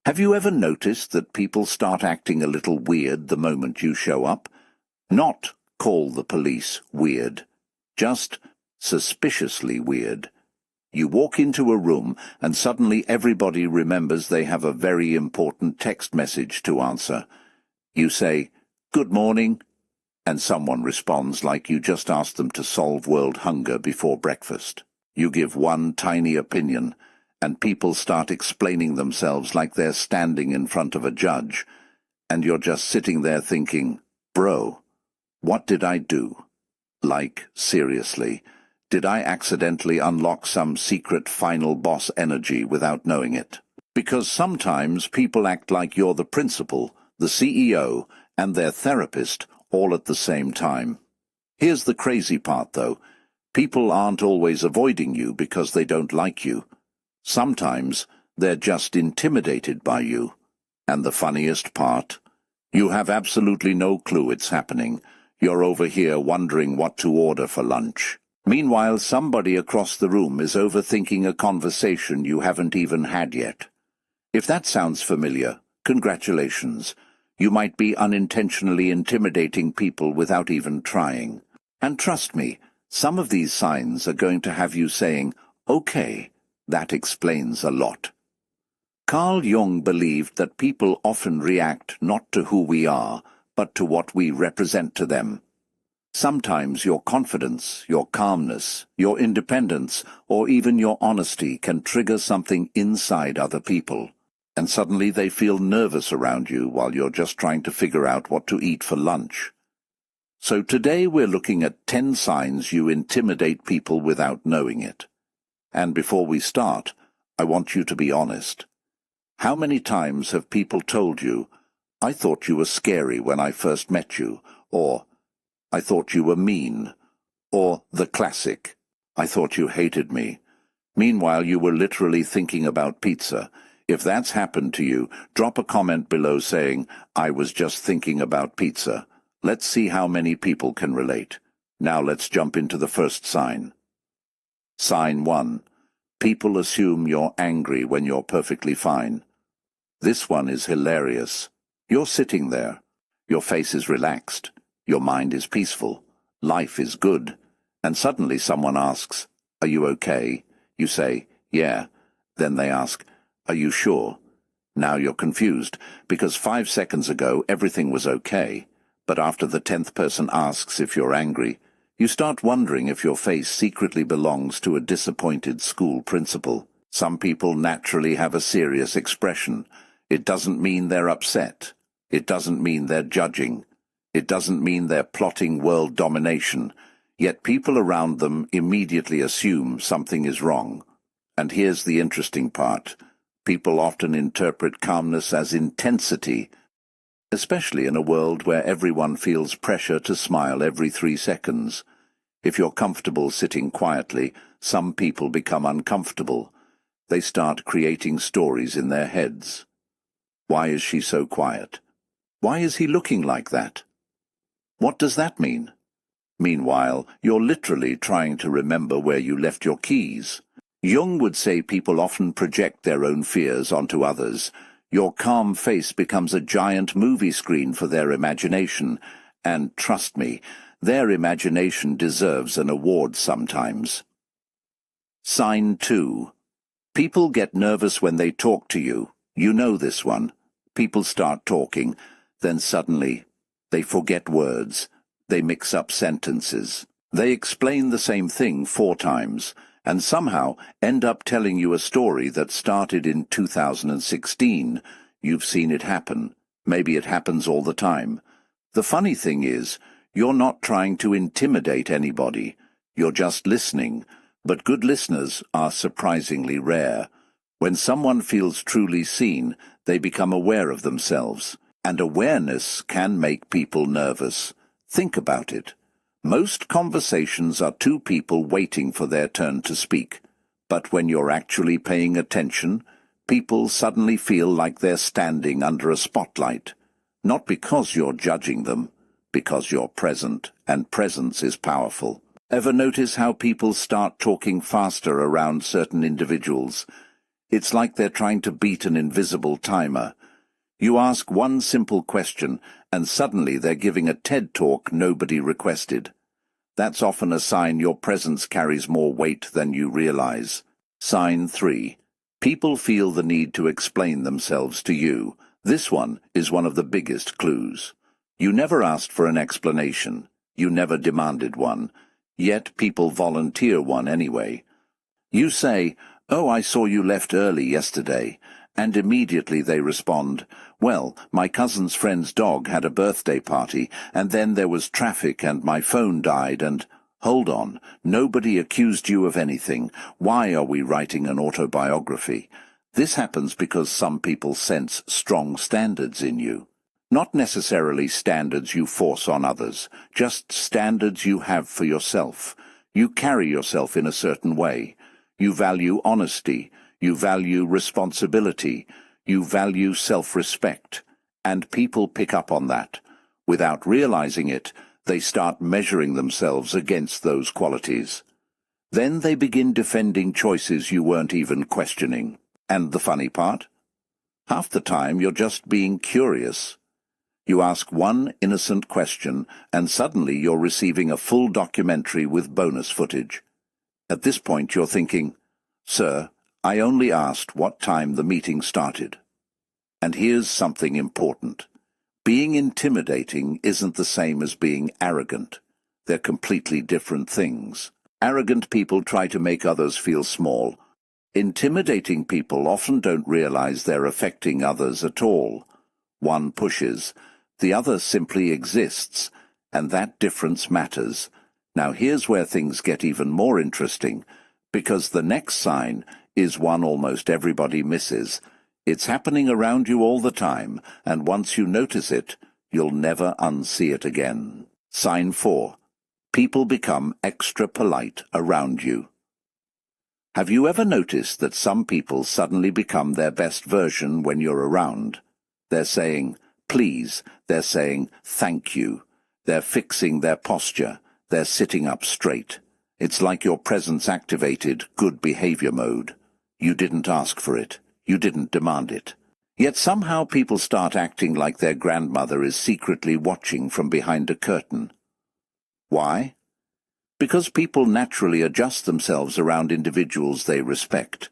Have you ever noticed that people start acting a little weird the moment you show up? Not call the police weird, just suspiciously weird. You walk into a room and suddenly everybody remembers they have a very important text message to answer. You say, "Good morning," and someone responds like you just asked them to solve world hunger before breakfast. You give one tiny opinion, and people start explaining themselves like they're standing in front of a judge, and you're just sitting there thinking, "Bro, what did I do? Like, seriously, did I accidentally unlock some secret final boss energy without knowing it?" Because sometimes people act like you're the principal, the CEO, and their therapist all at the same time. Here's the crazy part, though. People aren't always avoiding you because they don't like you. Sometimes they're just intimidated by you. And the funniest part? You have absolutely no clue it's happening. You're over here wondering what to order for lunch. Meanwhile, somebody across the room is overthinking a conversation you haven't even had yet. If that sounds familiar, congratulations. You might be unintentionally intimidating people without even trying. And trust me, some of these signs are going to have you saying, "Okay, that explains a lot." Carl Jung believed that people often react not to who we are, but to what we represent to them. Sometimes your confidence, your calmness, your independence, or even your honesty can trigger something inside other people, and suddenly they feel nervous around you while you're just trying to figure out what to eat for lunch. So today we're looking at 10 signs you intimidate people without knowing it. And before we start, I want you to be honest. How many times have people told you, "I thought you were scary when I first met you," or "I thought you were mean," or the classic, "I thought you hated me." Meanwhile, you were literally thinking about pizza. If that's happened to you, drop a comment below saying, "I was just thinking about pizza." Let's see how many people can relate. Now let's jump into the first sign. Sign 1. People assume you're angry when you're perfectly fine. This one is hilarious. You're sitting there. Your face is relaxed. Your mind is peaceful. Life is good. And suddenly someone asks, "Are you okay?" You say, "Yeah." Then they ask, "Are you sure?" Now you're confused, because 5 seconds ago everything was okay. But after the 10th person asks if you're angry, you start wondering if your face secretly belongs to a disappointed school principal. Some people naturally have a serious expression. It doesn't mean they're upset. It doesn't mean they're judging. It doesn't mean they're plotting world domination. Yet people around them immediately assume something is wrong. And here's the interesting part. People often interpret calmness as intensity, especially in a world where everyone feels pressure to smile every 3 seconds. If you're comfortable sitting quietly, some people become uncomfortable. They start creating stories in their heads. Why is she so quiet? Why is he looking like that? What does that mean? Meanwhile, you're literally trying to remember where you left your keys. Jung would say people often project their own fears onto others. Your calm face becomes a giant movie screen for their imagination, and trust me, their imagination deserves an award sometimes. Sign 2. People get nervous when they talk to you. You know this one. People start talking, then suddenly they forget words. They mix up sentences. They explain the same thing 4 times, and somehow end up telling you a story that started in 2016. You've seen it happen. Maybe it happens all the time. The funny thing is, you're not trying to intimidate anybody. You're just listening. But good listeners are surprisingly rare. When someone feels truly seen, they become aware of themselves. And awareness can make people nervous. Think about it. Most conversations are 2 people waiting for their turn to speak. But when you're actually paying attention, people suddenly feel like they're standing under a spotlight. Not because you're judging them, because you're present, and presence is powerful. Ever notice how people start talking faster around certain individuals? It's like they're trying to beat an invisible timer. You ask one simple question, and suddenly they're giving a TED talk nobody requested. That's often a sign your presence carries more weight than you realize. Sign 3. People feel the need to explain themselves to you. This one is one of the biggest clues. You never asked for an explanation. You never demanded one. Yet people volunteer one anyway. You say, "Oh, I saw you left early yesterday," and immediately they respond, "Well, my cousin's friend's dog had a birthday party, and then there was traffic and my phone died and—" Hold on, nobody accused you of anything. Why are we writing an autobiography? This happens because some people sense strong standards in you. Not necessarily standards you force on others, just standards you have for yourself. You carry yourself in a certain way. You value honesty. You value responsibility. You value self-respect. And people pick up on that. Without realizing it, they start measuring themselves against those qualities. Then they begin defending choices you weren't even questioning. And the funny part? Half the time you're just being curious. You ask one innocent question, and suddenly you're receiving a full documentary with bonus footage. At this point you're thinking, "Sir, I only asked what time the meeting started." And here's something important. Being intimidating isn't the same as being arrogant. They're completely different things. Arrogant people try to make others feel small. Intimidating people often don't realize they're affecting others at all. One pushes, the other simply exists, and that difference matters. Now here's where things get even more interesting, because the next sign is one almost everybody misses. It's happening around you all the time, and once you notice it, you'll never unsee it again. Sign 4. People become extra polite around you. Have you ever noticed that some people suddenly become their best version when you're around? They're saying, "Please," they're saying, "Thank you." They're fixing their posture. They're sitting up straight. It's like your presence activated good behavior mode. You didn't ask for it. You didn't demand it. Yet somehow people start acting like their grandmother is secretly watching from behind a curtain. Why? Because people naturally adjust themselves around individuals they respect.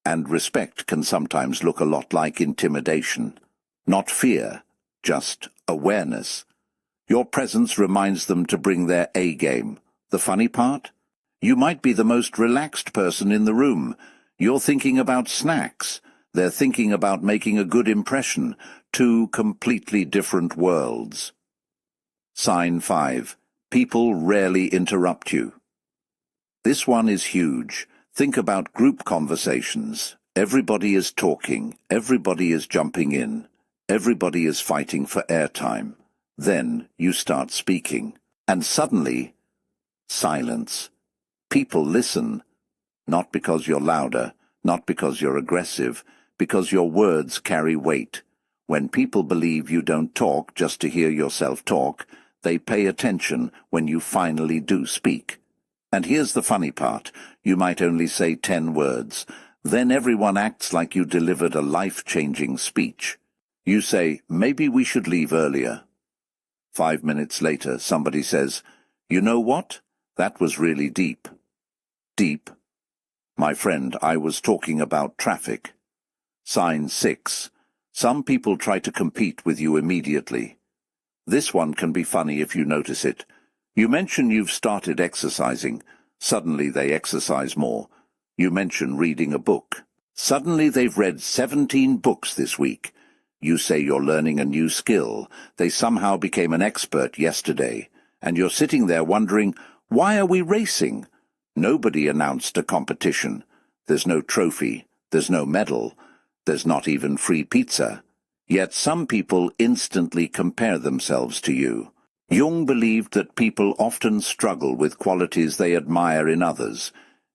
And respect can sometimes look a lot like intimidation. Not fear, just awareness. Your presence reminds them to bring their A game. The funny part? You might be the most relaxed person in the room. You're thinking about snacks. They're thinking about making a good impression. Two completely different worlds. Sign 5. People rarely interrupt you. This one is huge. Think about group conversations. Everybody is talking. Everybody is jumping in. Everybody is fighting for airtime. Then you start speaking. And suddenly, silence. People listen. Not because you're louder, not because you're aggressive, because your words carry weight. When people believe you don't talk just to hear yourself talk, they pay attention when you finally do speak. And here's the funny part. You might only say 10 words. Then everyone acts like you delivered a life-changing speech. You say, "Maybe we should leave earlier." 5 minutes later, somebody says, "You know what? That was really deep." Deep? My friend, I was talking about traffic. Sign 6. Some people try to compete with you immediately. This one can be funny if you notice it. You mention you've started exercising. Suddenly they exercise more. You mention reading a book. Suddenly they've read 17 books this week. You say you're learning a new skill. They somehow became an expert yesterday. And you're sitting there wondering, why are we racing? Nobody announced a competition. There's no trophy. There's no medal. There's not even free pizza. Yet some people instantly compare themselves to you. Jung believed that people often struggle with qualities they admire in others.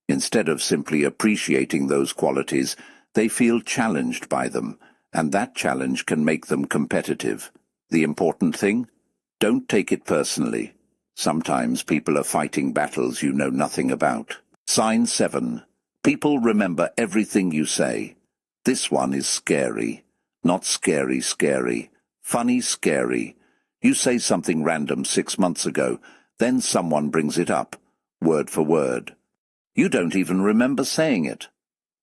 Instead of simply appreciating those qualities, they feel challenged by them, and that challenge can make them competitive. The important thing? Don't take it personally. Sometimes people are fighting battles you know nothing about. Sign 7. People remember everything you say. This one is scary. Not scary, scary. Funny, scary. You say something random 6 months ago, then someone brings it up, word for word. You don't even remember saying it,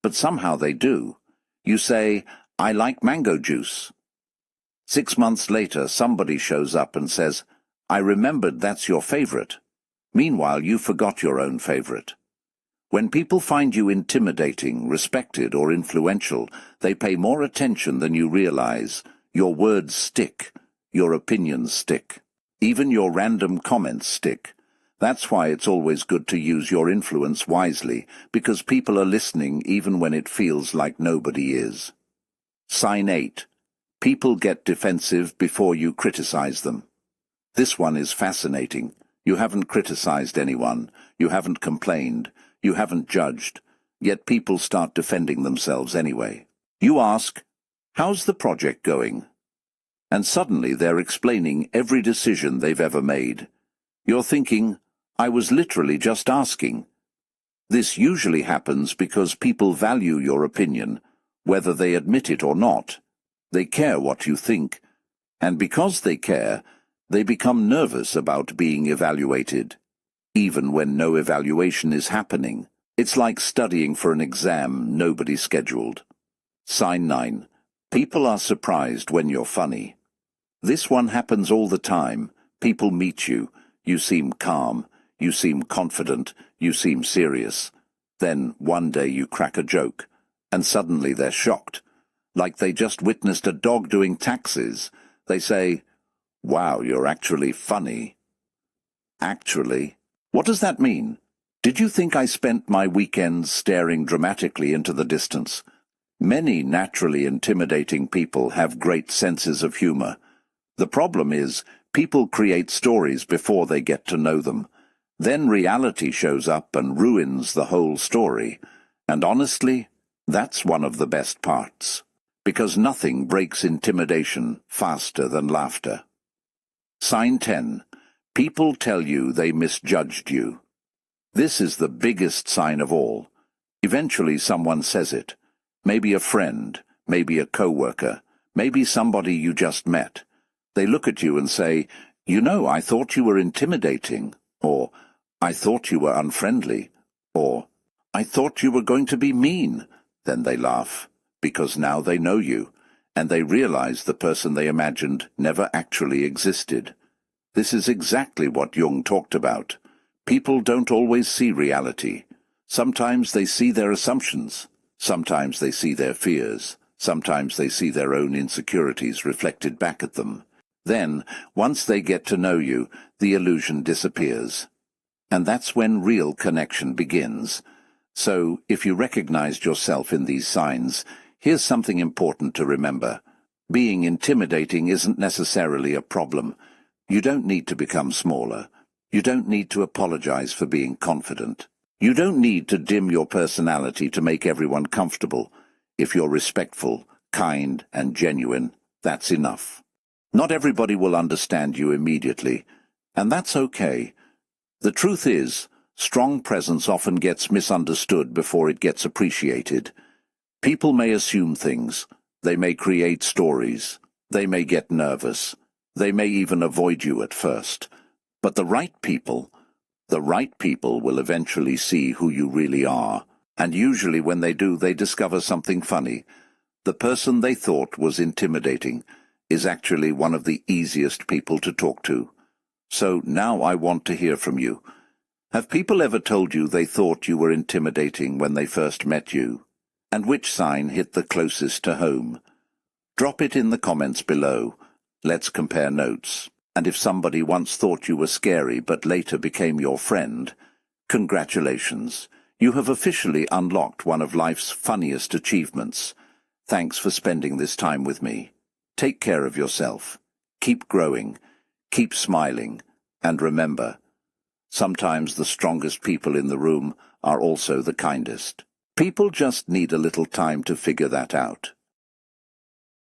but somehow they do. You say, "I like mango juice." 6 months later, somebody shows up and says, "I remembered that's your favorite." Meanwhile, you forgot your own favorite. When people find you intimidating, respected, or influential, they pay more attention than you realize. Your words stick. Your opinions stick. Even your random comments stick. That's why it's always good to use your influence wisely, because people are listening even when it feels like nobody is. Sign 8. People get defensive before you criticize them. This one is fascinating. You haven't criticized anyone. You haven't complained. You haven't judged. Yet people start defending themselves anyway. You ask, "How's the project going?" And suddenly they're explaining every decision they've ever made. You're thinking, "I was literally just asking." This usually happens because people value your opinion, whether they admit it or not. They care what you think, and because they care, they become nervous about being evaluated, even when no evaluation is happening. It's like studying for an exam nobody scheduled. Sign 9. People are surprised when you're funny. This one happens all the time. People meet you. You seem calm. You seem confident. You seem serious. Then one day you crack a joke, and suddenly they're shocked. Like they just witnessed a dog doing taxes. They say, "Wow, you're actually funny." Actually? What does that mean? Did you think I spent my weekends staring dramatically into the distance? Many naturally intimidating people have great senses of humor. The problem is, people create stories before they get to know them. Then reality shows up and ruins the whole story. And honestly, that's one of the best parts. Because nothing breaks intimidation faster than laughter. Sign 10. People tell you they misjudged you. This is the biggest sign of all. Eventually someone says it. Maybe a friend, maybe a coworker, maybe somebody you just met. They look at you and say, "You know, I thought you were intimidating," or "I thought you were unfriendly," or "I thought you were going to be mean." Then they laugh, because now they know you, and they realize the person they imagined never actually existed. This is exactly what Jung talked about. People don't always see reality. Sometimes they see their assumptions. Sometimes they see their fears. Sometimes they see their own insecurities reflected back at them. Then, once they get to know you, the illusion disappears. And that's when real connection begins. So, if you recognized yourself in these signs, here's something important to remember. Being intimidating isn't necessarily a problem. You don't need to become smaller. You don't need to apologize for being confident. You don't need to dim your personality to make everyone comfortable. If you're respectful, kind, and genuine, that's enough. Not everybody will understand you immediately, and that's okay. The truth is, strong presence often gets misunderstood before it gets appreciated. People may assume things. They may create stories. They may get nervous. They may even avoid you at first. But the right people will eventually see who you really are. And usually when they do, they discover something funny. The person they thought was intimidating is actually one of the easiest people to talk to. So now I want to hear from you. Have people ever told you they thought you were intimidating when they first met you? And which sign hit the closest to home? Drop it in the comments below. Let's compare notes. And if somebody once thought you were scary but later became your friend, congratulations. You have officially unlocked one of life's funniest achievements. Thanks for spending this time with me. Take care of yourself. Keep growing. Keep smiling. And remember, sometimes the strongest people in the room are also the kindest. People just need a little time to figure that out.